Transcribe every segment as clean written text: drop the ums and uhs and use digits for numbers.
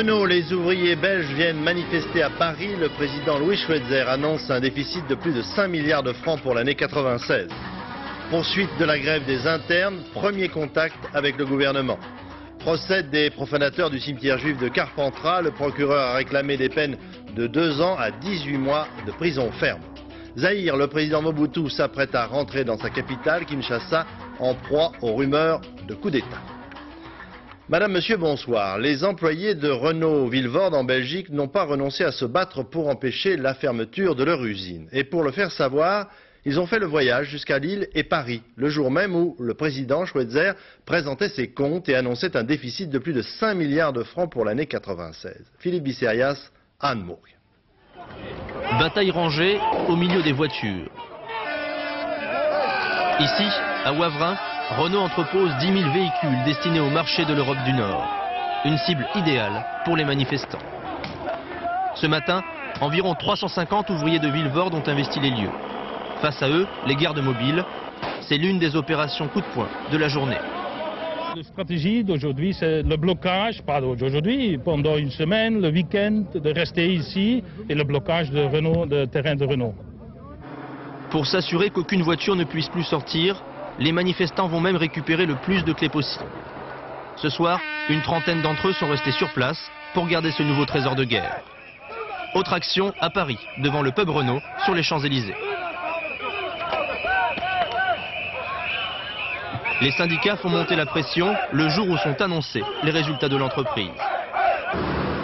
Renault, les ouvriers belges viennent manifester à Paris. Le président Louis Schweitzer annonce un déficit de plus de 5 milliards de francs pour l'année 96. Poursuite de la grève des internes, premier contact avec le gouvernement. Procès des profanateurs du cimetière juif de Carpentras. Le procureur a réclamé des peines de 2 ans à 18 mois de prison ferme. Zaïre, le président Mobutu s'apprête à rentrer dans sa capitale, Kinshasa, en proie aux rumeurs de coup d'État. Madame, Monsieur, bonsoir. Les employés de Renault Vilvoorde en Belgique n'ont pas renoncé à se battre pour empêcher la fermeture de leur usine. Et pour le faire savoir, ils ont fait le voyage jusqu'à Lille et Paris, le jour même où le président Schweitzer présentait ses comptes et annonçait un déficit de plus de 5 milliards de francs pour l'année 96. Philippe Bisserias, Anne-Mourgue. Bataille rangée au milieu des voitures. Ici, à Wavrin, Renault entrepose 10 000 véhicules destinés au marché de l'Europe du Nord. Une cible idéale pour les manifestants. Ce matin, environ 350 ouvriers de Vilvoorde ont investi les lieux. Face à eux, les gardes mobiles. C'est l'une des opérations coup de poing de la journée. La stratégie d'aujourd'hui, c'est le blocage, pas d'aujourd'hui, pendant une semaine, le week-end, de rester ici et le blocage de Renault, de terrain de Renault. Pour s'assurer qu'aucune voiture ne puisse plus sortir, les manifestants vont même récupérer le plus de clés possible. Ce soir, une trentaine d'entre eux sont restés sur place pour garder ce nouveau trésor de guerre. Autre action à Paris, devant le pub Renault, sur les Champs-Élysées. Les syndicats font monter la pression le jour où sont annoncés les résultats de l'entreprise.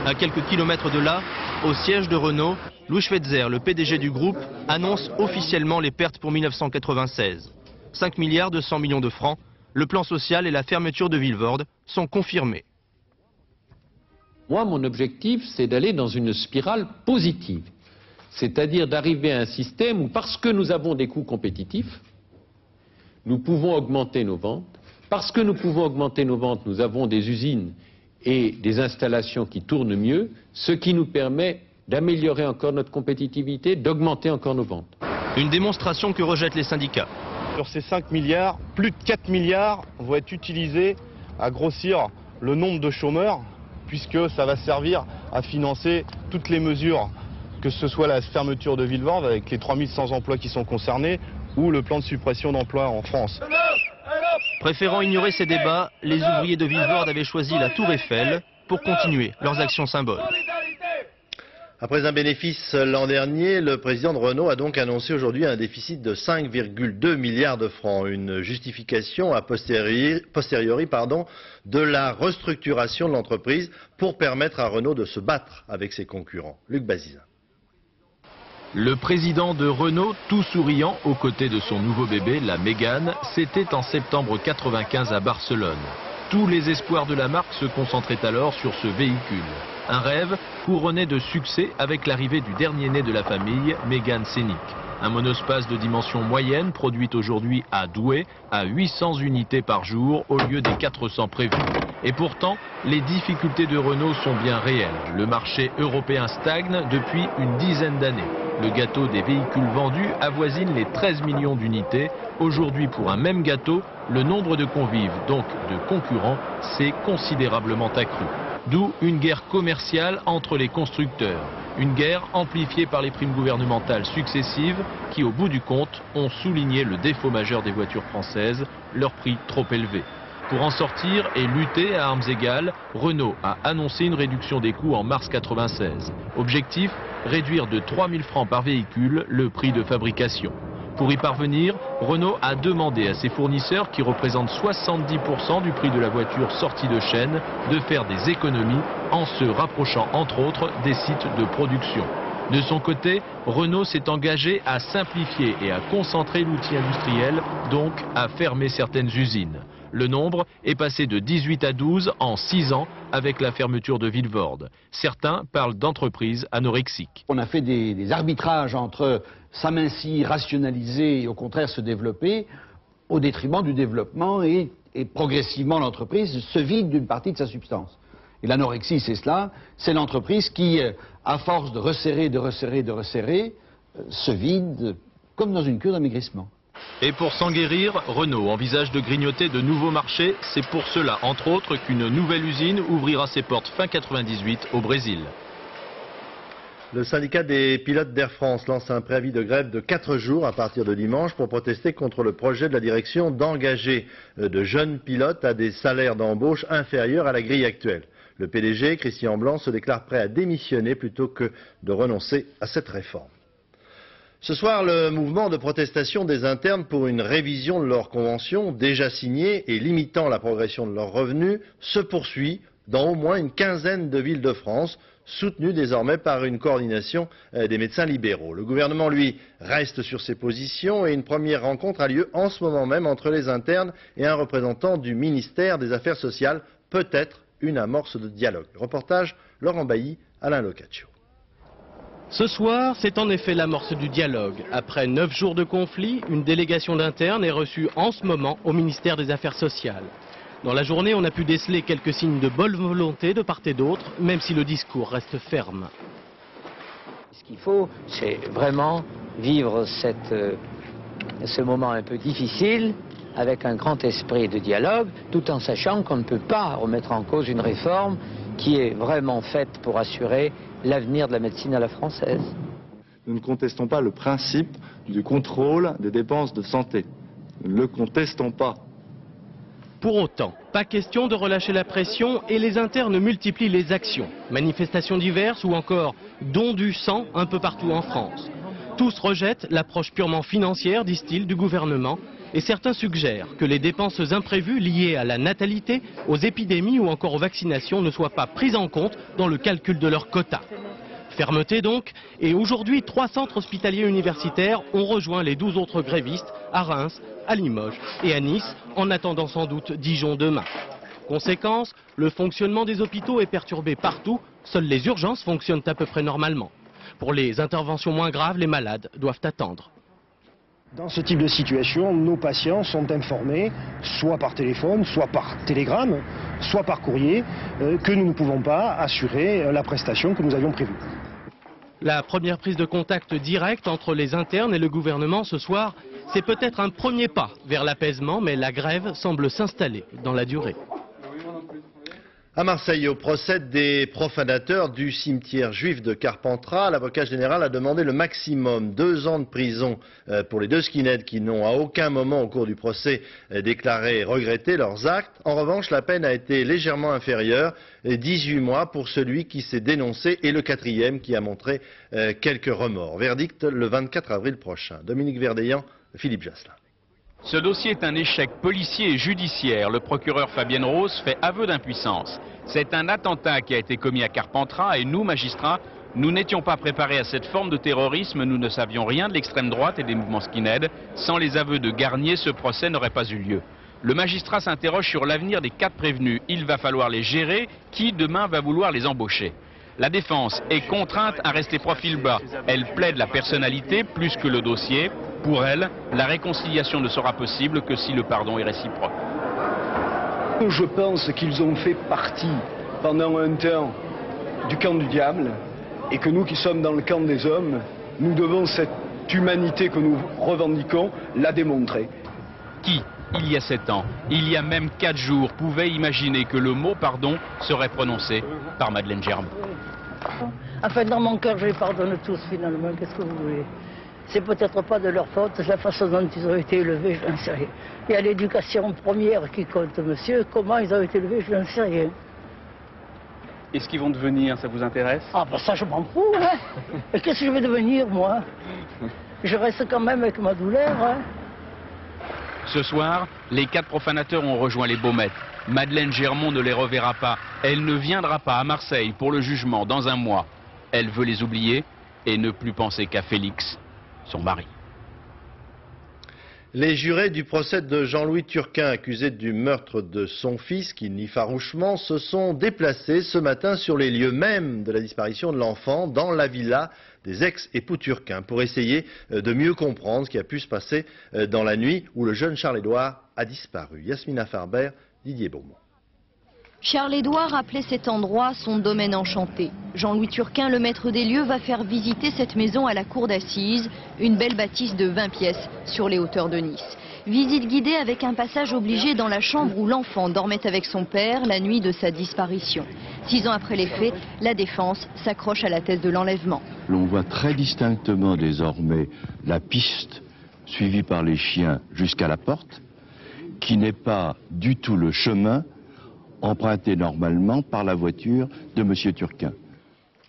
À quelques kilomètres de là, au siège de Renault, Louis Schweitzer, le PDG du groupe, annonce officiellement les pertes pour 1996. 5 milliards 200 millions de francs, le plan social et la fermeture de Vilvoorde sont confirmés. Moi, mon objectif, c'est d'aller dans une spirale positive. C'est-à-dire d'arriver à un système où, parce que nous avons des coûts compétitifs, nous pouvons augmenter nos ventes. Parce que nous pouvons augmenter nos ventes, nous avons des usines et des installations qui tournent mieux, ce qui nous permet d'améliorer encore notre compétitivité, d'augmenter encore nos ventes. Une démonstration que rejettent les syndicats. Sur ces 5 milliards, plus de 4 milliards vont être utilisés à grossir le nombre de chômeurs, puisque ça va servir à financer toutes les mesures, que ce soit la fermeture de Vilvoorde avec les 3100 emplois qui sont concernés, ou le plan de suppression d'emplois en France. Préférant ignorer ces débats, les ouvriers de Vilvoorde avaient choisi la Tour Eiffel pour continuer leurs actions symboles. Après un bénéfice l'an dernier, le président de Renault a donc annoncé aujourd'hui un déficit de 5,2 milliards de francs. Une justification a posteriori de la restructuration de l'entreprise pour permettre à Renault de se battre avec ses concurrents. Luc Bazizin. Le président de Renault, tout souriant aux côtés de son nouveau bébé, la Mégane, c'était en septembre 95 à Barcelone. Tous les espoirs de la marque se concentraient alors sur ce véhicule. Un rêve couronné de succès avec l'arrivée du dernier né de la famille, Mégane Scénic. Un monospace de dimension moyenne produit aujourd'hui à Douai à 800 unités par jour au lieu des 400 prévus. Et pourtant, les difficultés de Renault sont bien réelles. Le marché européen stagne depuis une dizaine d'années. Le gâteau des véhicules vendus avoisine les 13 millions d'unités. Aujourd'hui, pour un même gâteau, le nombre de convives, donc de concurrents, s'est considérablement accru. D'où une guerre commerciale entre les constructeurs. Une guerre amplifiée par les primes gouvernementales successives qui, au bout du compte, ont souligné le défaut majeur des voitures françaises, leur prix trop élevé. Pour en sortir et lutter à armes égales, Renault a annoncé une réduction des coûts en mars 96. Objectif, réduire de 3 000 francs par véhicule le prix de fabrication. Pour y parvenir, Renault a demandé à ses fournisseurs, qui représentent 70% du prix de la voiture sortie de chaîne, de faire des économies en se rapprochant entre autres des sites de production. De son côté, Renault s'est engagé à simplifier et à concentrer l'outil industriel, donc à fermer certaines usines. Le nombre est passé de 18 à 12 en 6 ans avec la fermeture de Vilvoorde. Certains parlent d'entreprises anorexiques. On a fait des arbitrages entre s'amincir, rationaliser et au contraire se développer au détriment du développement et progressivement l'entreprise se vide d'une partie de sa substance. Et l'anorexie, c'est cela, c'est l'entreprise qui, à force de resserrer, se vide comme dans une cure d'amaigrissement. Et pour s'en guérir, Renault envisage de grignoter de nouveaux marchés. C'est pour cela, entre autres, qu'une nouvelle usine ouvrira ses portes fin 98 au Brésil. Le syndicat des pilotes d'Air France lance un préavis de grève de 4 jours à partir de dimanche pour protester contre le projet de la direction d'engager de jeunes pilotes à des salaires d'embauche inférieurs à la grille actuelle. Le PDG, Christian Blanc, se déclare prêt à démissionner plutôt que de renoncer à cette réforme. Ce soir, le mouvement de protestation des internes pour une révision de leur convention, déjà signée et limitant la progression de leurs revenus, se poursuit dans au moins une quinzaine de villes de France, soutenu désormais par une coordination des médecins libéraux. Le gouvernement, lui, reste sur ses positions et une première rencontre a lieu en ce moment même entre les internes et un représentant du ministère des Affaires sociales, peut-être une amorce de dialogue. Reportage Laurent Bailly, Alain Locaccio. Ce soir, c'est en effet l'amorce du dialogue. Après 9 jours de conflit, une délégation d'internes est reçue en ce moment au ministère des Affaires sociales. Dans la journée, on a pu déceler quelques signes de bonne volonté de part et d'autre, même si le discours reste ferme. Ce qu'il faut, c'est vraiment vivre ce moment un peu difficile avec un grand esprit de dialogue, tout en sachant qu'on ne peut pas remettre en cause une réforme qui est vraiment faite pour assurer l'avenir de la médecine à la française. Nous ne contestons pas le principe du contrôle des dépenses de santé. Nous ne le contestons pas. Pour autant, pas question de relâcher la pression et les internes multiplient les actions. Manifestations diverses ou encore dons du sang un peu partout en France. Tous rejettent l'approche purement financière, disent-ils, du gouvernement et certains suggèrent que les dépenses imprévues liées à la natalité, aux épidémies ou encore aux vaccinations ne soient pas prises en compte dans le calcul de leurs quotas. Fermeté donc, et aujourd'hui 3 centres hospitaliers universitaires ont rejoint les 12 autres grévistes à Reims, à Limoges et à Nice, en attendant sans doute Dijon demain. Conséquence, le fonctionnement des hôpitaux est perturbé partout, seules les urgences fonctionnent à peu près normalement. Pour les interventions moins graves, les malades doivent attendre. Dans ce type de situation, nos patients sont informés, soit par téléphone, soit par télégramme, soit par courrier, que nous ne pouvons pas assurer la prestation que nous avions prévue. La première prise de contact direct entre les internes et le gouvernement ce soir, c'est peut-être un premier pas vers l'apaisement, mais la grève semble s'installer dans la durée. À Marseille, au procès des profanateurs du cimetière juif de Carpentras, l'avocat général a demandé le maximum, 2 ans de prison pour les 2 skinheads qui n'ont à aucun moment au cours du procès déclaré regretter leurs actes. En revanche, la peine a été légèrement inférieure, 18 mois pour celui qui s'est dénoncé et le 4e qui a montré quelques remords. Verdict le 24 avril prochain. Dominique Verdeillan, Philippe Jasselin. Ce dossier est un échec policier et judiciaire. Le procureur Fabienne Rose fait aveu d'impuissance. C'est un attentat qui a été commis à Carpentras et nous, magistrats, nous n'étions pas préparés à cette forme de terrorisme. Nous ne savions rien de l'extrême droite et des mouvements skinhead. Sans les aveux de Garnier, ce procès n'aurait pas eu lieu. Le magistrat s'interroge sur l'avenir des 4 prévenus. Il va falloir les gérer. Qui demain va vouloir les embaucher ? La défense est contrainte à rester profil bas. Elle plaide la personnalité plus que le dossier. Pour elle, la réconciliation ne sera possible que si le pardon est réciproque. Je pense qu'ils ont fait partie pendant un temps du camp du diable et que nous qui sommes dans le camp des hommes, nous devons cette humanité que nous revendiquons la démontrer. Qui, il y a 7 ans, il y a même 4 jours, pouvait imaginer que le mot pardon serait prononcé par Madeleine Germain? Enfin, dans mon cœur, je les pardonne tous finalement, qu'est-ce que vous voulez? C'est peut-être pas de leur faute, la façon dont ils ont été élevés, je n'en sais rien. Il y a l'éducation première qui compte, monsieur. Comment ils ont été élevés, je n'en sais rien. Et ce qu'ils vont devenir, ça vous intéresse? Ah ben ça, je m'en fous, hein. Et qu'est-ce que je vais devenir, moi? Je reste quand même avec ma douleur, hein. Ce soir, les 4 profanateurs ont rejoint les Baumettes. Madeleine Germont ne les reverra pas. Elle ne viendra pas à Marseille pour le jugement dans un mois. Elle veut les oublier et ne plus penser qu'à Félix, son mari. Les jurés du procès de Jean-Louis Turquin, accusé du meurtre de son fils, qui nie farouchement, se sont déplacés ce matin sur les lieux mêmes de la disparition de l'enfant, dans la villa des ex-époux Turquin, pour essayer de mieux comprendre ce qui a pu se passer dans la nuit où le jeune Charles-Édouard a disparu. Yasmina Farber, Didier Beaumont. Charles-Édouard appelait cet endroit son domaine enchanté. Jean-Louis Turquin, le maître des lieux, va faire visiter cette maison à la cour d'assises, une belle bâtisse de 20 pièces sur les hauteurs de Nice. Visite guidée avec un passage obligé dans la chambre où l'enfant dormait avec son père la nuit de sa disparition. 6 ans après les faits, la défense s'accroche à la thèse de l'enlèvement. L'on voit très distinctement désormais la piste suivie par les chiens jusqu'à la porte, qui n'est pas du tout le chemin emprunté normalement par la voiture de M. Turquin.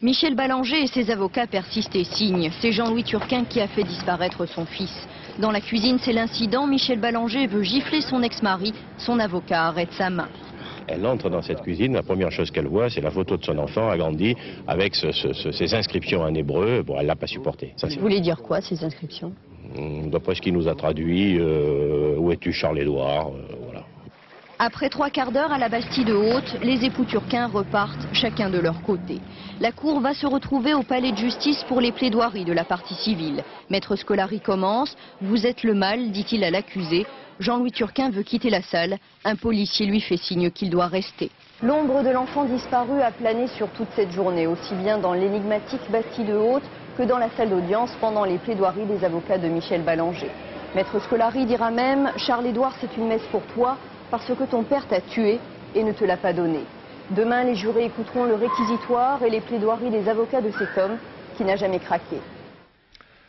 Michel Ballanger et ses avocats persistent et signent. C'est Jean-Louis Turquin qui a fait disparaître son fils. Dans la cuisine, c'est l'incident. Michel Ballanger veut gifler son ex-mari. Son avocat arrête sa main. Elle entre dans cette cuisine, la première chose qu'elle voit, c'est la photo de son enfant agrandi avec ces inscriptions en hébreu. Bon, elle l'a pas supporté. Vous voulez dire quoi, ces inscriptions? D'après ce qu'il nous a traduit, où es-tu Charles-Édouard, voilà. Après 3 quarts d'heure à la Bastide Haute, les époux Turquin repartent chacun de leur côté. La cour va se retrouver au palais de justice pour les plaidoiries de la partie civile. Maître Scolari commence. « Vous êtes le mal », dit-il à l'accusé. Jean-Louis Turquin veut quitter la salle. Un policier lui fait signe qu'il doit rester. L'ombre de l'enfant disparu a plané sur toute cette journée, aussi bien dans l'énigmatique Bastide Haute que dans la salle d'audience pendant les plaidoiries des avocats de Michel Ballanger. Maître Scolari dira même « Charles-Édouard, c'est une messe pour toi parce que ton père t'a tué et ne te l'a pas donné ». Demain, les jurés écouteront le réquisitoire et les plaidoiries des avocats de cet homme qui n'a jamais craqué.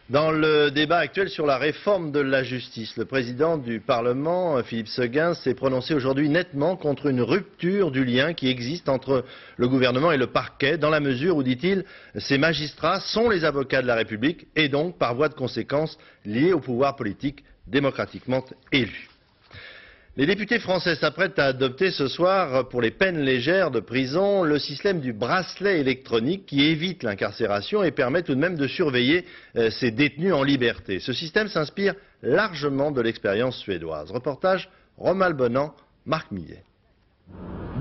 Dans le débat actuel sur la réforme de la justice, le président du Parlement, Philippe Séguin, s'est prononcé aujourd'hui nettement contre une rupture du lien qui existe entre le gouvernement et le parquet, dans la mesure où, dit-il, ces magistrats sont les avocats de la République et donc, par voie de conséquence, liés au pouvoir politique démocratiquement élu. Les députés français s'apprêtent à adopter ce soir, pour les peines légères de prison, le système du bracelet électronique qui évite l'incarcération et permet tout de même de surveiller ces détenus en liberté. Ce système s'inspire largement de l'expérience suédoise. Reportage Romal Bonan, Marc Millet.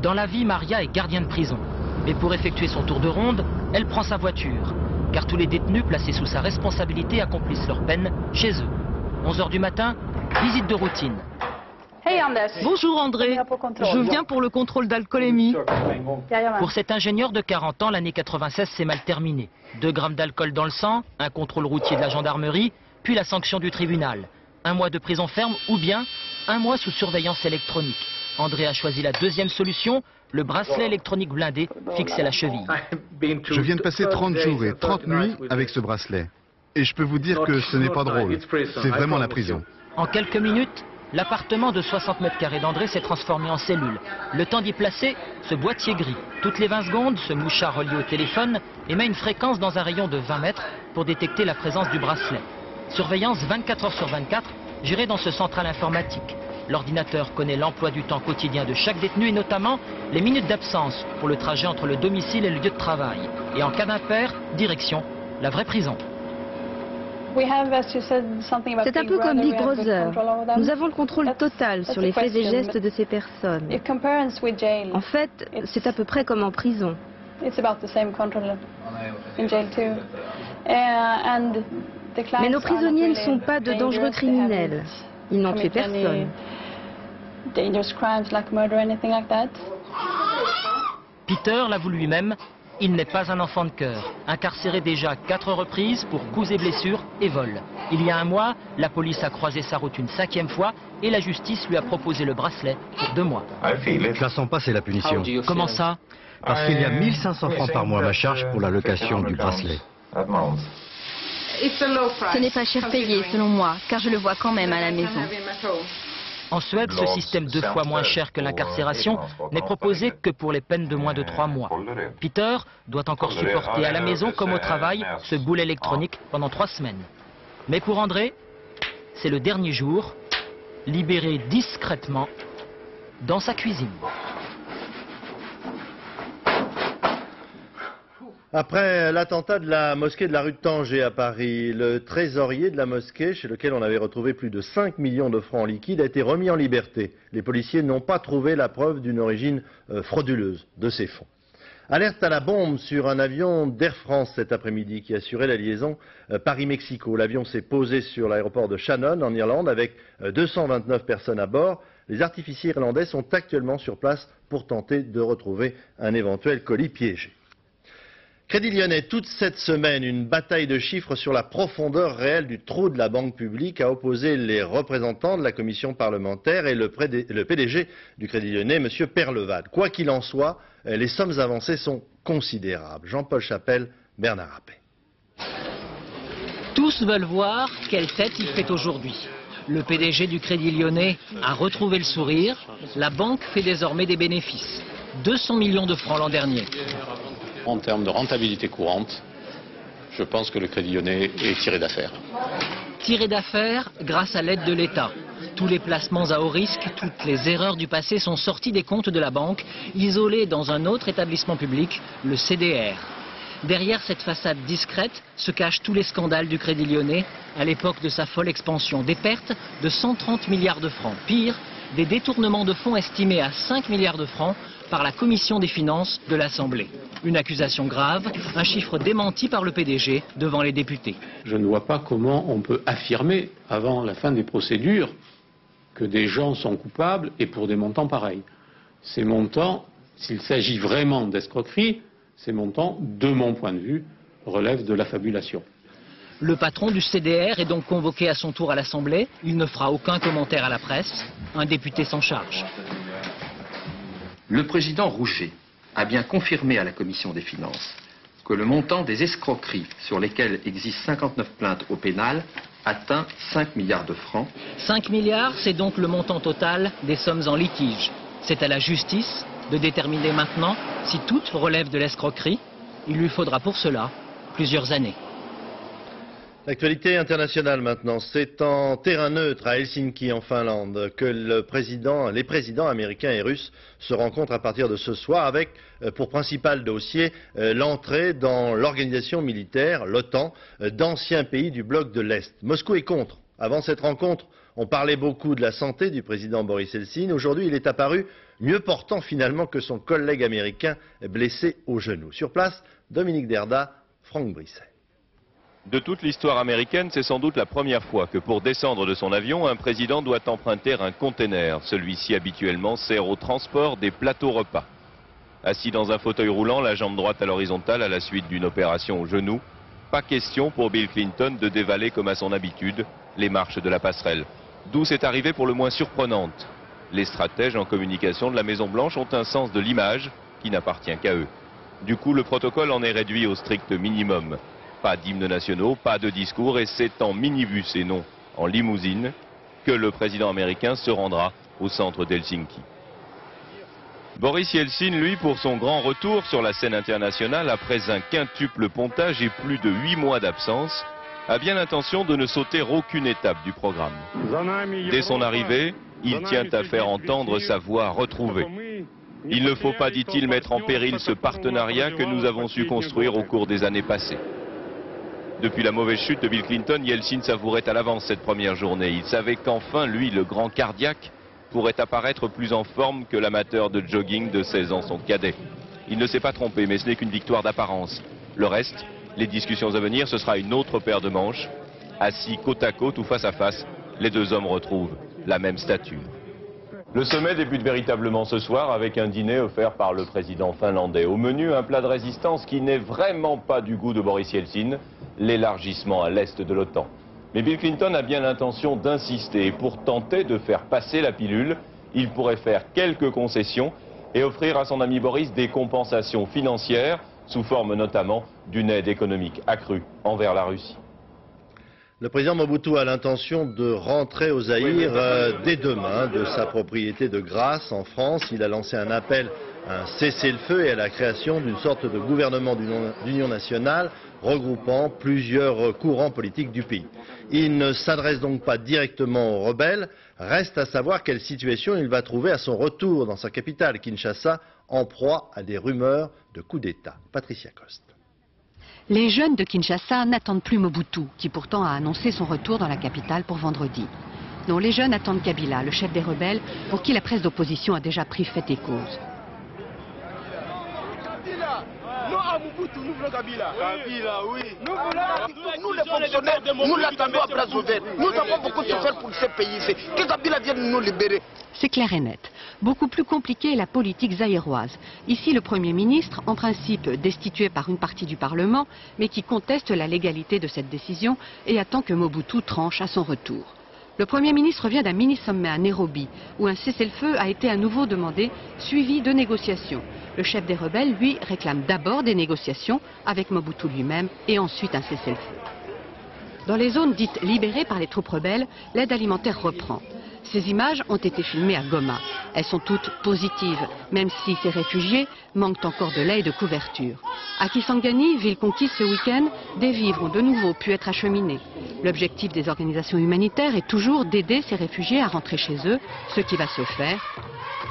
Dans la vie, Maria est gardienne de prison. Mais pour effectuer son tour de ronde, elle prend sa voiture. Car tous les détenus placés sous sa responsabilité accomplissent leur peine chez eux. 11 h du matin, visite de routine. Bonjour André, je viens pour le contrôle d'alcoolémie. Pour cet ingénieur de 40 ans, l'année 96 s'est mal terminée. 2 grammes d'alcool dans le sang, un contrôle routier de la gendarmerie, puis la sanction du tribunal. 1 mois de prison ferme ou bien 1 mois sous surveillance électronique. André a choisi la deuxième solution, le bracelet électronique blindé fixé à la cheville. Je viens de passer 30 jours et 30 nuits avec ce bracelet. Et je peux vous dire que ce n'est pas drôle, c'est vraiment la prison. En quelques minutes, l'appartement de 60 mètres carrés d'André s'est transformé en cellule. Le temps d'y placer ce boîtier gris. Toutes les 20 secondes, ce mouchard relié au téléphone émet une fréquence dans un rayon de 20 mètres pour détecter la présence du bracelet. Surveillance 24 heures sur 24, gérée dans ce central informatique. L'ordinateur connaît l'emploi du temps quotidien de chaque détenu et notamment les minutes d'absence pour le trajet entre le domicile et le lieu de travail. Et en cas d'impair, direction la vraie prison. C'est un peu comme Big Brother. Nous avons le contrôle total sur les faits et gestes de ces personnes. En fait, c'est à peu près comme en prison. Mais nos prisonniers ne sont pas de dangereux criminels. Ils n'ont tué personne. Peter l'avoue lui-même. Il n'est pas un enfant de cœur, incarcéré déjà 4 reprises pour coups et blessures et vol. Il y a 1 mois, la police a croisé sa route une 5e fois et la justice lui a proposé le bracelet pour 2 mois. Je la sens pas, c'est la punition. Comment ça? Parce qu'il y a 1500 francs par mois à ma charge pour la location du bracelet. Ce n'est pas cher payé selon moi, car je le vois quand même à la maison. En Suède, ce système 2 fois moins cher que l'incarcération n'est proposé que pour les peines de moins de 3 mois. Peter doit encore supporter à la maison comme au travail ce boulet électronique pendant 3 semaines. Mais pour André, c'est le dernier jour, libéré discrètement dans sa cuisine. Après l'attentat de la mosquée de la rue de Tanger à Paris, le trésorier de la mosquée, chez lequel on avait retrouvé plus de 5 millions de francs en liquide, a été remis en liberté. Les policiers n'ont pas trouvé la preuve d'une origine frauduleuse de ces fonds. Alerte à la bombe sur un avion d'Air France cet après-midi qui assurait la liaison Paris-Mexico. L'avion s'est posé sur l'aéroport de Shannon en Irlande avec 229 personnes à bord. Les artificiers irlandais sont actuellement sur place pour tenter de retrouver un éventuel colis piégé. Crédit Lyonnais, toute cette semaine, une bataille de chiffres sur la profondeur réelle du trou de la banque publique a opposé les représentants de la commission parlementaire et le PDG du Crédit Lyonnais, M. Perlevad. Quoi qu'il en soit, les sommes avancées sont considérables. Jean-Paul Chapelle, Bernard Appey. Tous veulent voir quelle tête il fait aujourd'hui. Le PDG du Crédit Lyonnais a retrouvé le sourire. La banque fait désormais des bénéfices. 200 millions de francs l'an dernier. En termes de rentabilité courante, je pense que le Crédit Lyonnais est tiré d'affaire. Tiré d'affaire grâce à l'aide de l'État. Tous les placements à haut risque, toutes les erreurs du passé sont sorties des comptes de la banque, isolées dans un autre établissement public, le CDR. Derrière cette façade discrète se cachent tous les scandales du Crédit Lyonnais à l'époque de sa folle expansion. Des pertes de 130 milliards de francs. Pire, des détournements de fonds estimés à 5 milliards de francs par la Commission des finances de l'Assemblée. Une accusation grave, un chiffre démenti par le PDG devant les députés. Je ne vois pas comment on peut affirmer, avant la fin des procédures, que des gens sont coupables et pour des montants pareils. Ces montants, s'il s'agit vraiment d'escroquerie, ces montants, de mon point de vue, relèvent de la fabulation. Le patron du CDR est donc convoqué à son tour à l'Assemblée. Il ne fera aucun commentaire à la presse. Un député s'en charge. Le président Rouget a bien confirmé à la Commission des finances que le montant des escroqueries sur lesquelles existent 59 plaintes au pénal atteint 5 milliards de francs. 5 milliards, c'est donc le montant total des sommes en litige. C'est à la justice de déterminer maintenant si toutes relèvent de l'escroquerie. Il lui faudra pour cela plusieurs années. L'actualité internationale maintenant, c'est en terrain neutre à Helsinki en Finlande que les présidents américains et russes se rencontrent à partir de ce soir avec pour principal dossier l'entrée dans l'organisation militaire, l'OTAN, d'anciens pays du bloc de l'Est. Moscou est contre. Avant cette rencontre, on parlait beaucoup de la santé du président Boris Eltsine. Aujourd'hui, il est apparu mieux portant finalement que son collègue américain blessé au genou. Sur place, Dominique Derda, Franck Brisset. De toute l'histoire américaine, c'est sans doute la première fois que pour descendre de son avion, un président doit emprunter un container. Celui-ci habituellement sert au transport des plateaux repas. Assis dans un fauteuil roulant, la jambe droite à l'horizontale à la suite d'une opération au genou, pas question pour Bill Clinton de dévaler comme à son habitude les marches de la passerelle. D'où c'est arrivé pour le moins surprenante. Les stratèges en communication de la Maison-Blanche ont un sens de l'image qui n'appartient qu'à eux. Du coup, le protocole en est réduit au strict minimum. Pas d'hymnes nationaux, pas de discours, et c'est en minibus et non en limousine que le président américain se rendra au centre d'Helsinki. Boris Yeltsin, lui, pour son grand retour sur la scène internationale après un quintuple pontage et plus de 8 mois d'absence, a bien l'intention de ne sauter aucune étape du programme. Dès son arrivée, il tient à faire entendre sa voix retrouvée. Il ne faut pas, dit-il, mettre en péril ce partenariat que nous avons su construire au cours des années passées. Depuis la mauvaise chute de Bill Clinton, Yeltsin savourait à l'avance cette première journée. Il savait qu'enfin, lui, le grand cardiaque, pourrait apparaître plus en forme que l'amateur de jogging de 16 ans, son cadet. Il ne s'est pas trompé, mais ce n'est qu'une victoire d'apparence. Le reste, les discussions à venir, ce sera une autre paire de manches. Assis côte à côte ou face à face, les deux hommes retrouvent la même stature. Le sommet débute véritablement ce soir avec un dîner offert par le président finlandais. Au menu, un plat de résistance qui n'est vraiment pas du goût de Boris Yeltsin, l'élargissement à l'est de l'OTAN. Mais Bill Clinton a bien l'intention d'insister et pour tenter de faire passer la pilule, il pourrait faire quelques concessions et offrir à son ami Boris des compensations financières sous forme notamment d'une aide économique accrue envers la Russie. Le président Mobutu a l'intention de rentrer au Zaïre dès demain de sa propriété de Grasse en France. Il a lancé un appel à un cessez-le-feu et à la création d'une sorte de gouvernement d'union nationale regroupant plusieurs courants politiques du pays. Il ne s'adresse donc pas directement aux rebelles. Reste à savoir quelle situation il va trouver à son retour dans sa capitale, Kinshasa, en proie à des rumeurs de coup d'État. Patricia Coste. Les jeunes de Kinshasa n'attendent plus Mobutu, qui pourtant a annoncé son retour dans la capitale pour vendredi. Non, les jeunes attendent Kabila, le chef des rebelles, pour qui la presse d'opposition a déjà pris fait et cause. Mobutu, nous voulons Kabila. Kabila, oui. Nous les fonctionnaires, nous l'attendons à bras ouverts. Nous avons beaucoup souffert pour ce pays. Que Kabila vienne nous libérer. C'est clair et net. Beaucoup plus compliquée est la politique zaïroise. Ici, le Premier ministre, en principe destitué par une partie du Parlement, mais qui conteste la légalité de cette décision et attend que Mobutu tranche à son retour. Le Premier ministre vient d'un mini-sommet à Nairobi, où un cessez-le-feu a été à nouveau demandé, suivi de négociations. Le chef des rebelles, lui, réclame d'abord des négociations avec Mobutu lui-même et ensuite un cessez-le-feu. Dans les zones dites libérées par les troupes rebelles, l'aide alimentaire reprend. Ces images ont été filmées à Goma. Elles sont toutes positives, même si ces réfugiés manquent encore de lait et de couverture. À Kisangani, ville conquise ce week-end, des vivres ont de nouveau pu être acheminés. L'objectif des organisations humanitaires est toujours d'aider ces réfugiés à rentrer chez eux, ce qui va se faire.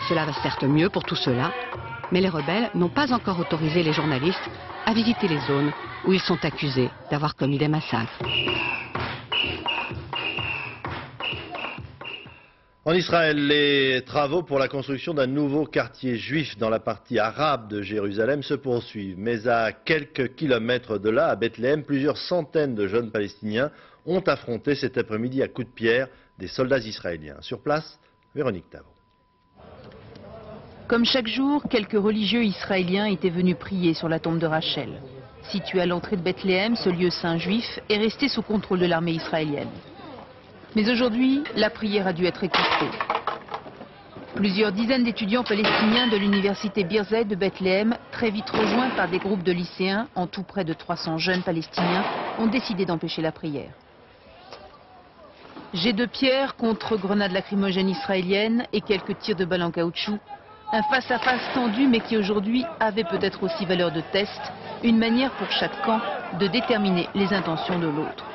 Cela va certes mieux pour tout cela, mais les rebelles n'ont pas encore autorisé les journalistes à visiter les zones où ils sont accusés d'avoir commis des massacres. En Israël, les travaux pour la construction d'un nouveau quartier juif dans la partie arabe de Jérusalem se poursuivent. Mais à quelques kilomètres de là, à Bethléem, plusieurs centaines de jeunes Palestiniens ont affronté cet après-midi à coups de pierre des soldats israéliens. Sur place, Véronique Tavo. Comme chaque jour, quelques religieux israéliens étaient venus prier sur la tombe de Rachel. Situé à l'entrée de Bethléem, ce lieu saint juif est resté sous contrôle de l'armée israélienne. Mais aujourd'hui, la prière a dû être écourtée. Plusieurs dizaines d'étudiants palestiniens de l'université Birzeit de Bethléem, très vite rejoints par des groupes de lycéens, en tout près de 300 jeunes palestiniens, ont décidé d'empêcher la prière. Jets de pierre contre grenades lacrymogènes israéliennes et quelques tirs de balles en caoutchouc. Un face-à-face tendu mais qui aujourd'hui avait peut-être aussi valeur de test, une manière pour chaque camp de déterminer les intentions de l'autre.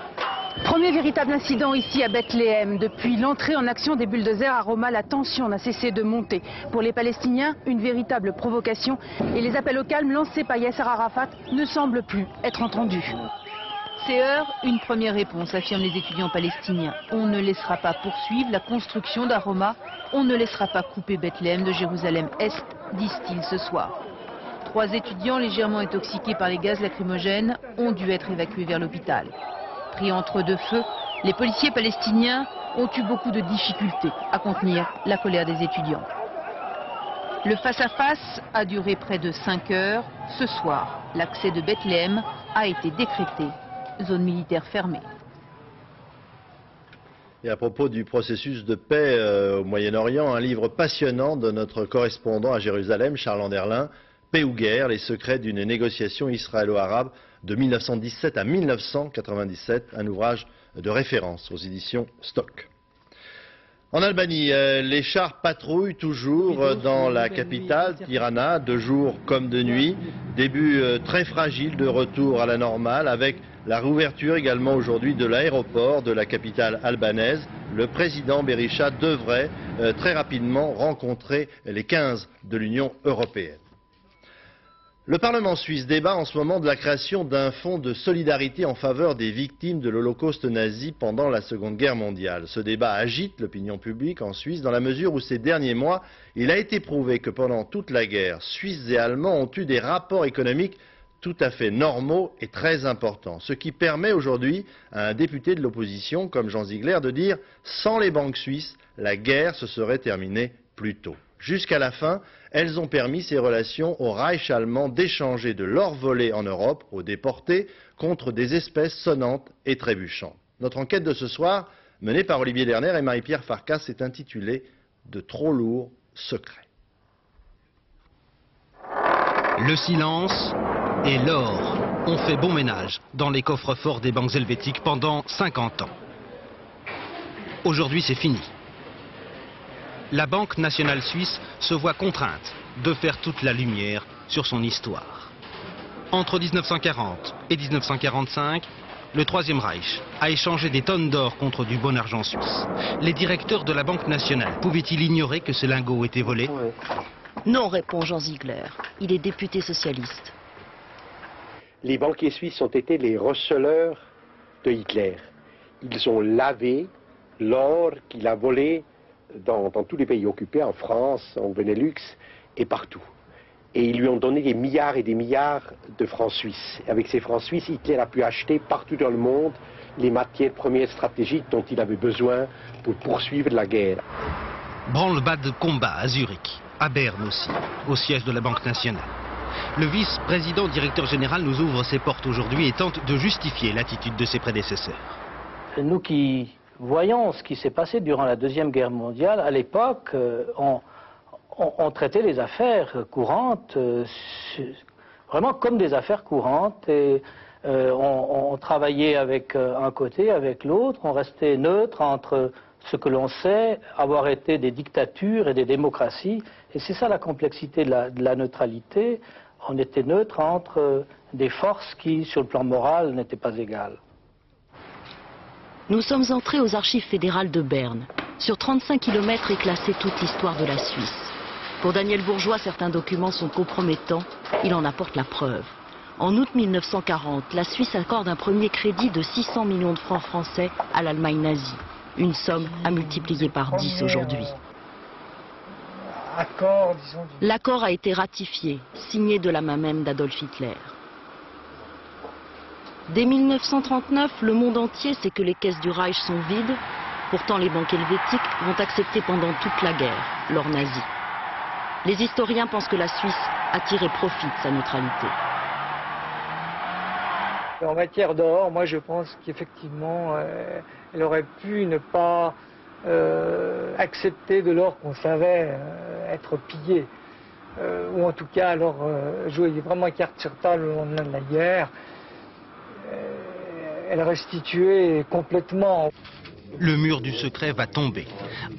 Premier véritable incident ici à Bethléem. Depuis l'entrée en action des bulldozers à Roma, la tension n'a cessé de monter. Pour les Palestiniens, une véritable provocation et les appels au calme lancés par Yasser Arafat ne semblent plus être entendus. Ces heures, une première réponse, affirment les étudiants palestiniens. On ne laissera pas poursuivre la construction d'Aroma, on ne laissera pas couper Bethléem de Jérusalem-Est, disent-ils ce soir. 3 étudiants légèrement intoxiqués par les gaz lacrymogènes ont dû être évacués vers l'hôpital. Pris entre deux feux, les policiers palestiniens ont eu beaucoup de difficultés à contenir la colère des étudiants. Le face-à-face a duré près de 5 heures. Ce soir, l'accès de Bethléem a été décrété, zone militaire fermée. Et à propos du processus de paix au Moyen-Orient, un livre passionnant de notre correspondant à Jérusalem, Charles Anderlin, Paix ou guerre, les secrets d'une négociation israélo-arabe de 1917 à 1997, un ouvrage de référence aux éditions Stock. En Albanie, les chars patrouillent toujours dans la capitale, Tirana, de jour comme de nuit. Début très fragile de retour à la normale, avec la réouverture également aujourd'hui de l'aéroport de la capitale albanaise. Le président Berisha devrait très rapidement rencontrer les 15 de l'Union européenne. Le Parlement suisse débat en ce moment de la création d'un fonds de solidarité en faveur des victimes de l'Holocauste nazi pendant la Seconde Guerre mondiale. Ce débat agite l'opinion publique en Suisse dans la mesure où ces derniers mois, il a été prouvé que pendant toute la guerre, Suisses et Allemands ont eu des rapports économiques tout à fait normaux et très importants. Ce qui permet aujourd'hui à un député de l'opposition comme Jean Ziegler de dire « sans les banques suisses, la guerre se serait terminée plus tôt ». Jusqu'à la fin, elles ont permis ces relations au Reich allemand d'échanger de l'or volé en Europe aux déportés contre des espèces sonnantes et trébuchantes. Notre enquête de ce soir, menée par Olivier Lerner et Marie-Pierre Farkas, est intitulée « De trop lourds secrets ». Le silence et l'or ont fait bon ménage dans les coffres-forts des banques helvétiques pendant 50 ans. Aujourd'hui, c'est fini. La Banque nationale suisse se voit contrainte de faire toute la lumière sur son histoire. Entre 1940 et 1945, le Troisième Reich a échangé des tonnes d'or contre du bon argent suisse. Les directeurs de la Banque nationale pouvaient-ils ignorer que ces lingots étaient volés? Non, répond Jean Ziegler. Il est député socialiste. Les banquiers suisses ont été les receleurs de Hitler. Ils ont lavé l'or qu'il a volé dans tous les pays occupés, en France, en Benelux et partout. et ils lui ont donné des milliards et des milliards de francs suisses. Avec ces francs suisses, Hitler a pu acheter partout dans le monde les matières premières stratégiques dont il avait besoin pour poursuivre la guerre. Branle-bas de combat à Zurich, à Berne aussi, au siège de la Banque nationale. Le vice-président directeur général nous ouvre ses portes aujourd'hui et tente de justifier l'attitude de ses prédécesseurs. Nous qui voyons ce qui s'est passé durant la Deuxième Guerre mondiale, à l'époque, on traitait les affaires courantes vraiment comme des affaires courantes et on travaillait avec un côté, avec l'autre, on restait neutre entre ce que l'on sait avoir été des dictatures et des démocraties, et c'est ça la complexité de la neutralité. On était neutre entre des forces qui, sur le plan moral, n'étaient pas égales. Nous sommes entrés aux archives fédérales de Berne. Sur 35 km est classée toute l'histoire de la Suisse. Pour Daniel Bourgeois, certains documents sont compromettants. Il en apporte la preuve. En août 1940, la Suisse accorde un premier crédit de 600 millions de francs français à l'Allemagne nazie. Une somme à multiplier par 10 aujourd'hui. L'accord a été ratifié, signé de la main même d'Adolf Hitler. Dès 1939, le monde entier sait que les caisses du Reich sont vides. Pourtant, les banques helvétiques vont accepter pendant toute la guerre l'or nazi. Les historiens pensent que la Suisse a tiré profit de sa neutralité. En matière d'or, moi je pense qu'effectivement, elle aurait pu ne pas accepter de l'or qu'on savait être pillé. Ou en tout cas, alors jouer vraiment carte sur table le lendemain de la guerre. Elle restituait complètement. Le mur du secret va tomber.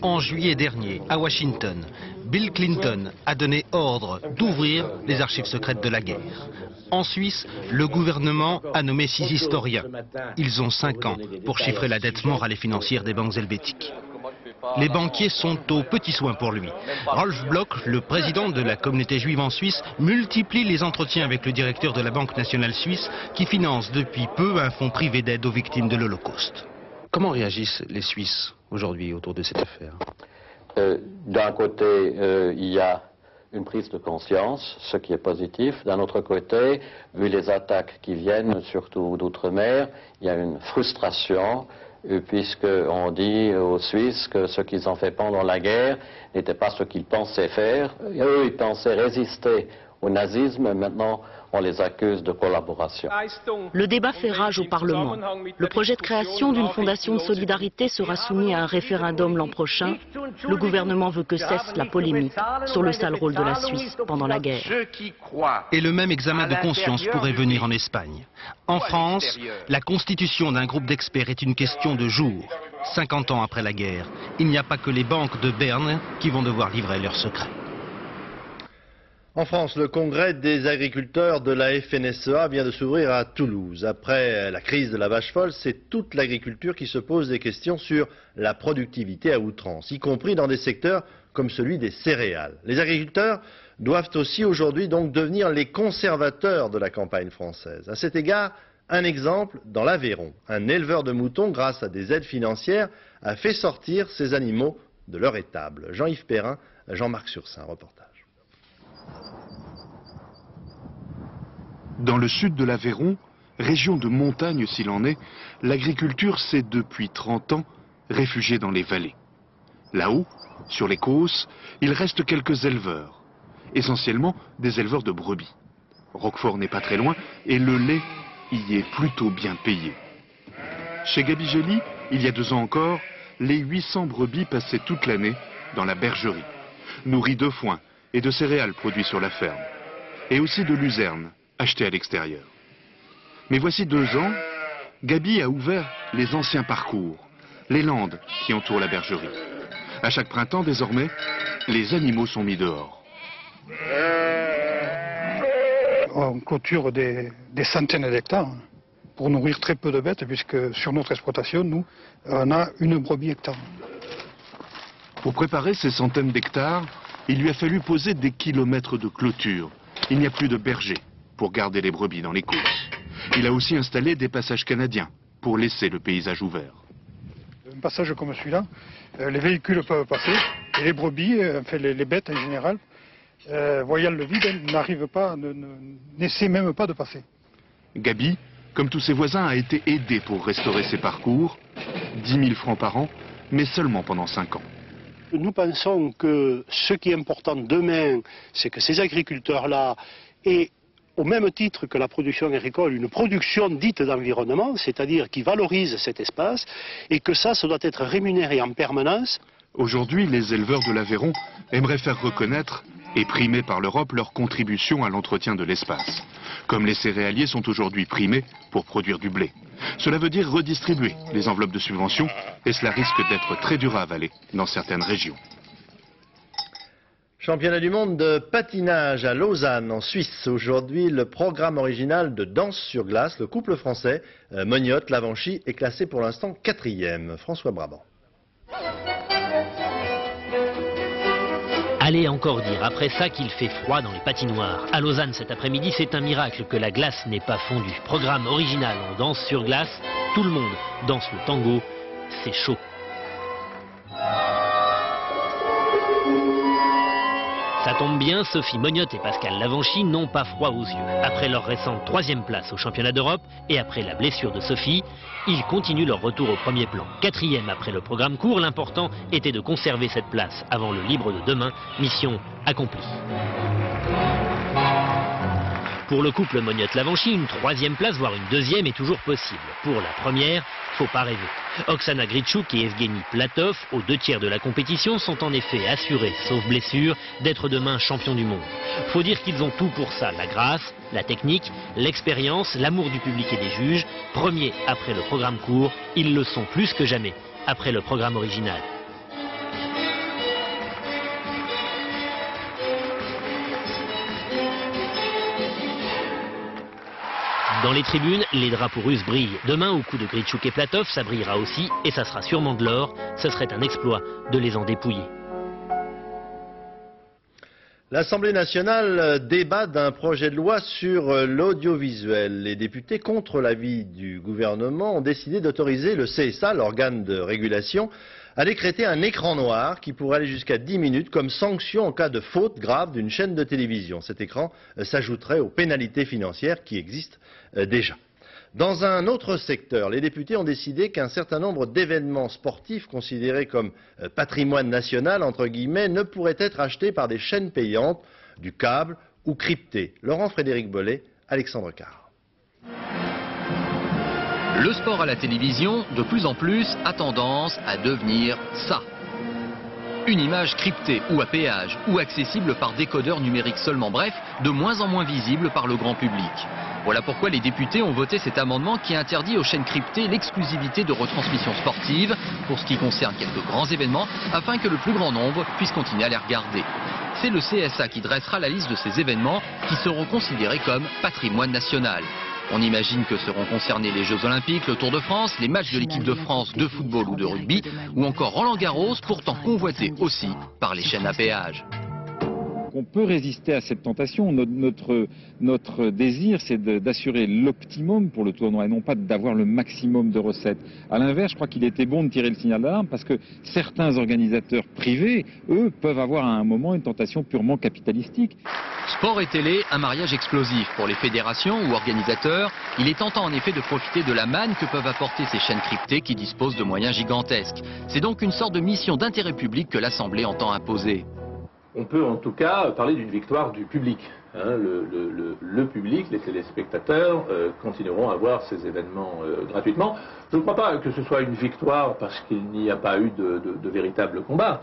En juillet dernier, à Washington, Bill Clinton a donné ordre d'ouvrir les archives secrètes de la guerre. En Suisse, le gouvernement a nommé 6 historiens. Ils ont 5 ans pour chiffrer la dette morale et financière des banques helvétiques. Les banquiers sont aux petits soins pour lui. Rolf Bloch, le président de la communauté juive en Suisse, multiplie les entretiens avec le directeur de la Banque nationale suisse qui finance depuis peu un fonds privé d'aide aux victimes de l'Holocauste. Comment réagissent les Suisses aujourd'hui autour de cette affaire? D'un côté, il y a une prise de conscience, ce qui est positif. D'un autre côté, vu les attaques qui viennent, surtout d'outre-mer, il y a une frustration, puisqu'on dit aux Suisses que ce qu'ils ont fait pendant la guerre n'était pas ce qu'ils pensaient faire. Eux, ils pensaient résister au nazisme, maintenant on les accuse de collaboration. Le débat fait rage au Parlement. Le projet de création d'une fondation de solidarité sera soumis à un référendum l'an prochain. Le gouvernement veut que cesse la polémique sur le sale rôle de la Suisse pendant la guerre. Et le même examen de conscience pourrait venir en Espagne. En France, la constitution d'un groupe d'experts est une question de jours. 50 ans après la guerre, il n'y a pas que les banques de Berne qui vont devoir livrer leurs secrets. En France, le congrès des agriculteurs de la FNSEA vient de s'ouvrir à Toulouse. Après la crise de la vache folle, c'est toute l'agriculture qui se pose des questions sur la productivité à outrance, y compris dans des secteurs comme celui des céréales. Les agriculteurs doivent aussi aujourd'hui donc devenir les conservateurs de la campagne française. À cet égard, un exemple dans l'Aveyron. Un éleveur de moutons, grâce à des aides financières, a fait sortir ses animaux de leur étable. Jean-Yves Perrin, Jean-Marc Sursin, reportage. Dans le sud de l'Aveyron, région de montagne s'il en est, l'agriculture s'est depuis 30 ans réfugiée dans les vallées. Là-haut, sur les causses, il reste quelques éleveurs, essentiellement des éleveurs de brebis. Roquefort n'est pas très loin et le lait y est plutôt bien payé. Chez Gabi Gély, il y a 2 ans encore, les 800 brebis passaient toute l'année dans la bergerie, nourries de foin et de céréales produits sur la ferme, et aussi de luzerne achetée à l'extérieur. Mais voici 2 ans, Gabi a ouvert les anciens parcours, les landes qui entourent la bergerie. À chaque printemps, désormais, les animaux sont mis dehors. On clôture des centaines d'hectares pour nourrir très peu de bêtes, puisque sur notre exploitation, nous, on a une brebis hectare. Pour préparer ces centaines d'hectares, il lui a fallu poser des kilomètres de clôture. Il n'y a plus de berger pour garder les brebis dans les courses. Il a aussi installé des passages canadiens pour laisser le paysage ouvert. Un passage comme celui-là, les véhicules peuvent passer et les brebis, enfin les bêtes en général, voyant le vide, n'arrive pas, n'essaie même pas de passer. Gabi, comme tous ses voisins, a été aidé pour restaurer ses parcours. 10 000 francs par an, mais seulement pendant 5 ans. Nous pensons que ce qui est important demain, c'est que ces agriculteurs-là aient, au même titre que la production agricole, une production dite d'environnement, c'est-à-dire qui valorise cet espace, et que ça doit être rémunéré en permanence. Aujourd'hui, les éleveurs de l'Aveyron aimeraient faire reconnaître et primer par l'Europe leur contribution à l'entretien de l'espace. Comme les céréaliers sont aujourd'hui primés pour produire du blé. Cela veut dire redistribuer les enveloppes de subventions et cela risque d'être très dur à avaler dans certaines régions. Championnat du monde de patinage à Lausanne, en Suisse. Aujourd'hui, le programme original de danse sur glace, le couple français, Mognotte-Lavanchy, est classé pour l'instant 4e. François Brabant. Allez encore dire après ça qu'il fait froid dans les patinoires. À Lausanne cet après-midi, c'est un miracle que la glace n'ait pas fondu. Programme original en danse sur glace, tout le monde danse le tango, c'est chaud. Ça tombe bien, Sophie Mognotte et Pascal Lavanchy n'ont pas froid aux yeux. Après leur récente 3e place au championnat d'Europe et après la blessure de Sophie, ils continuent leur retour au premier plan. 4e après le programme court, l'important était de conserver cette place avant le libre de demain, mission accomplie. Pour le couple Mognotte-Lavanchy, une 3e place, voire une 2e est toujours possible. Pour la première, faut pas rêver. Oksana Gritchouk et Evgeny Platov, aux 2/3 de la compétition, sont en effet assurés, sauf blessure, d'être demain champions du monde. Faut dire qu'ils ont tout pour ça, la grâce, la technique, l'expérience, l'amour du public et des juges. Premiers après le programme court, ils le sont plus que jamais après le programme original. Dans les tribunes, les drapeaux russes brillent. Demain, au coup de Gritchouk et Platov, ça brillera aussi, et ça sera sûrement de l'or. Ce serait un exploit de les en dépouiller. L'Assemblée nationale débat d'un projet de loi sur l'audiovisuel. Les députés, contre l'avis du gouvernement, ont décidé d'autoriser le CSA, l'organe de régulation, à décréter un écran noir qui pourrait aller jusqu'à 10 minutes comme sanction en cas de faute grave d'une chaîne de télévision. Cet écran s'ajouterait aux pénalités financières qui existent déjà. Dans un autre secteur, les députés ont décidé qu'un certain nombre d'événements sportifs considérés comme patrimoine national, entre guillemets, ne pourraient être achetés par des chaînes payantes, du câble ou cryptées. Laurent-Frédéric Bollet, Alexandre Carr. Le sport à la télévision, de plus en plus, a tendance à devenir ça. Une image cryptée ou à péage, ou accessible par décodeur numérique seulement, bref, de moins en moins visible par le grand public. Voilà pourquoi les députés ont voté cet amendement qui interdit aux chaînes cryptées l'exclusivité de retransmissions sportives pour ce qui concerne quelques grands événements, afin que le plus grand nombre puisse continuer à les regarder. C'est le CSA qui dressera la liste de ces événements qui seront considérés comme patrimoine national. On imagine que seront concernés les Jeux Olympiques, le Tour de France, les matchs de l'équipe de France de football ou de rugby, ou encore Roland-Garros, pourtant convoité aussi par les chaînes à péage. On peut résister à cette tentation. Notre désir, c'est d'assurer l'optimum pour le tournoi et non pas d'avoir le maximum de recettes. À l'inverse, je crois qu'il était bon de tirer le signal d'alarme parce que certains organisateurs privés, eux, peuvent avoir à un moment une tentation purement capitalistique. Sport et télé, un mariage explosif pour les fédérations ou organisateurs. Il est tentant en effet de profiter de la manne que peuvent apporter ces chaînes cryptées qui disposent de moyens gigantesques. C'est donc une sorte de mission d'intérêt public que l'Assemblée entend imposer. On peut en tout cas parler d'une victoire du public. Le public, les téléspectateurs continueront à voir ces événements gratuitement. Je ne crois pas que ce soit une victoire parce qu'il n'y a pas eu de véritable combat.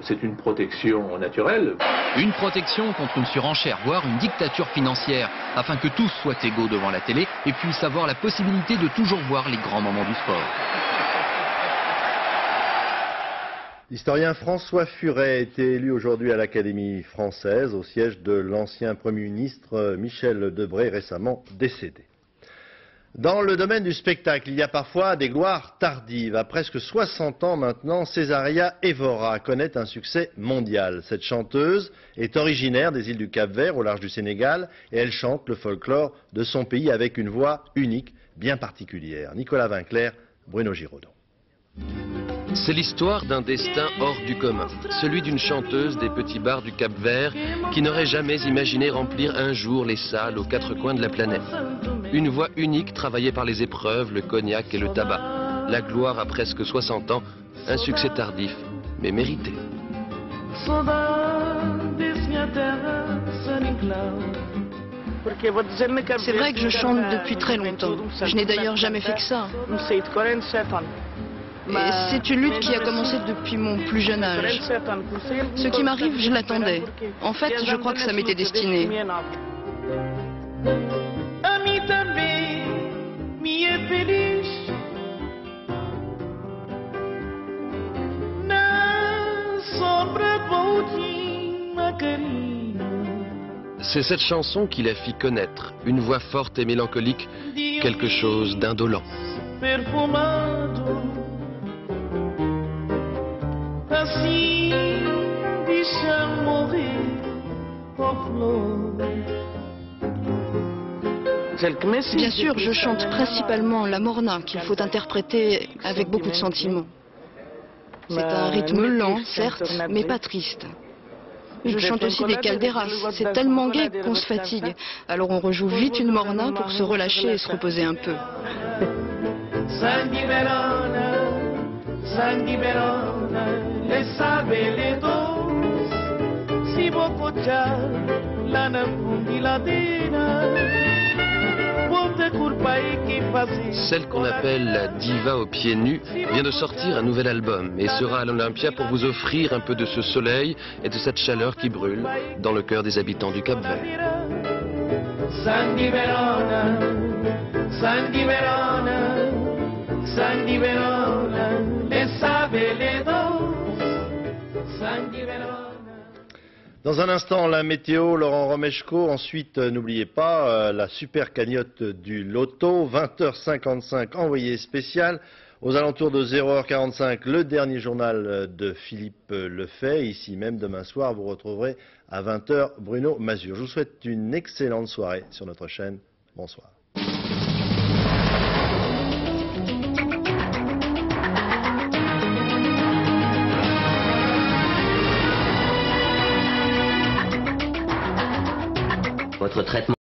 C'est une protection naturelle. Une protection contre une surenchère, voire une dictature financière, afin que tous soient égaux devant la télé et puissent avoir la possibilité de toujours voir les grands moments du sport. L'historien François Furet a été élu aujourd'hui à l'Académie française au siège de l'ancien Premier ministre Michel Debré, récemment décédé. Dans le domaine du spectacle, il y a parfois des gloires tardives. À presque 60 ans maintenant, Césaria Évora connaît un succès mondial. Cette chanteuse est originaire des îles du Cap-Vert, au large du Sénégal, et elle chante le folklore de son pays avec une voix unique, bien particulière. Nicolas Vinclair, Bruno Giraudot. C'est l'histoire d'un destin hors du commun, celui d'une chanteuse des petits bars du Cap-Vert qui n'aurait jamais imaginé remplir un jour les salles aux quatre coins de la planète. Une voix unique travaillée par les épreuves, le cognac et le tabac. La gloire à presque 60 ans, un succès tardif, mais mérité. C'est vrai que je chante depuis très longtemps. Je n'ai d'ailleurs jamais fait que ça. Et c'est une lutte qui a commencé depuis mon plus jeune âge. Ce qui m'arrive, je l'attendais. En fait, je crois que ça m'était destiné. C'est cette chanson qui la fit connaître, une voix forte et mélancolique, quelque chose d'indolent. Bien sûr, je chante principalement la morna, qu'il faut interpréter avec beaucoup de sentiments. C'est un rythme lent, certes, mais pas triste. Je chante aussi des calderas, c'est tellement gai qu'on se fatigue. Alors on rejoue vite une morna pour se relâcher et se reposer un peu. Celle qu'on appelle la diva aux pieds nus vient de sortir un nouvel album et sera à l'Olympia pour vous offrir un peu de ce soleil et de cette chaleur qui brûle dans le cœur des habitants du Cap-Vert. Dans un instant, la météo, Laurent Romeshko. Ensuite, n'oubliez pas la super cagnotte du loto, 20h55, envoyé spécial. Aux alentours de 0h45, le dernier journal de Philippe Lefay. Ici même, demain soir, vous retrouverez à 20h Bruno Mazur. Je vous souhaite une excellente soirée sur notre chaîne. Bonsoir. Votre traitement